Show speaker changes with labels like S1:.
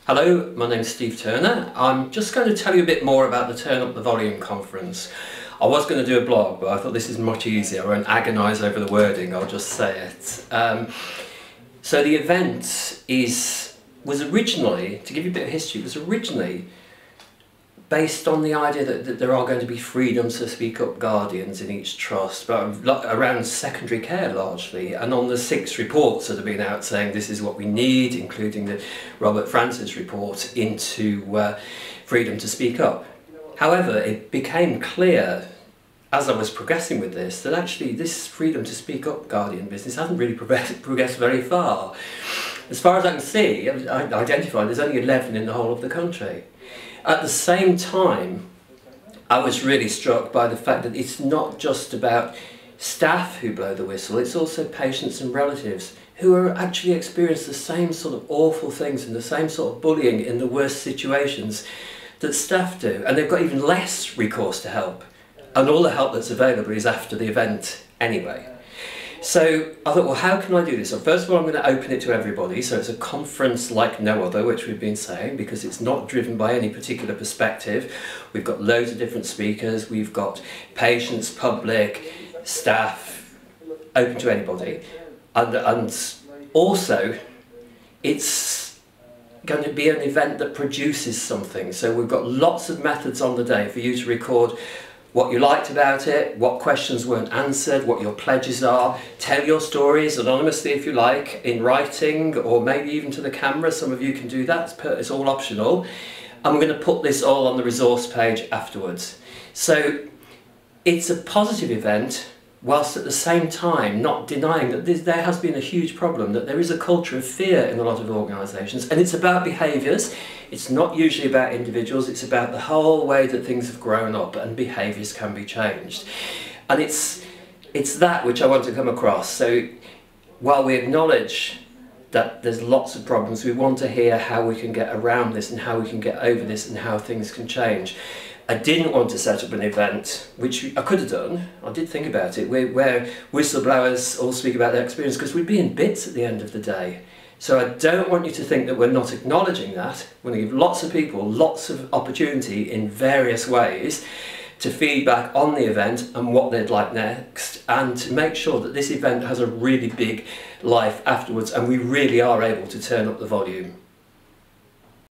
S1: Hello, my name's Steve Turner. I'm just going to tell you a bit more about the Turn Up the Volume conference. I was going to do a blog, but I thought this is much easier. I won't agonise over the wording, I'll just say it. So the event was originally, to give you a bit of history, it was originally based on the idea that there are going to be freedom to speak up guardians in each trust, but around secondary care largely, and on the 6 reports that have been out saying this is what we need, including the Robert Francis report into freedom to speak up. However, it became clear as I was progressing with this that actually this freedom to speak up guardian business hasn't really progressed very far. As far as I can see, I identified there's only 11 in the whole of the country. At the same time, I was really struck by the fact that it's not just about staff who blow the whistle, it's also patients and relatives who are actually experience the same sort of awful things and the same sort of bullying in the worst situations that staff do, and they've got even less recourse to help, and all the help that's available is after the event anyway. So I thought, well, how can I do this? So first of all, I'm going to open it to everybody, so it's a conference like no other, which we've been saying, because it's not driven by any particular perspective. We've got loads of different speakers, we've got patients, public, staff, open to anybody, and also it's going to be an event that produces something. So we've got lots of methods on the day for you to record what you liked about it, what questions weren't answered, what your pledges are. Tell your stories anonymously if you like, in writing, or maybe even to the camera. Some of you can do that, it's all optional. And we're going to put this all on the resource page afterwards. So it's a positive event, whilst at the same time not denying that there has been a huge problem, that there is a culture of fear in a lot of organisations, and it's about behaviours. It's not usually about individuals, it's about the whole way that things have grown up and behaviours can be changed. And it's that which I want to come across. So while we acknowledge that there's lots of problems, we want to hear how we can get around this and how we can get over this and how things can change. I didn't want to set up an event, which I could have done, I did think about it, where whistleblowers all speak about their experience, because we'd be in bits at the end of the day. So I don't want you to think that we're not acknowledging that. We're going to give lots of people lots of opportunity in various ways to feedback on the event and what they'd like next, and to make sure that this event has a really big life afterwards and we really are able to turn up the volume.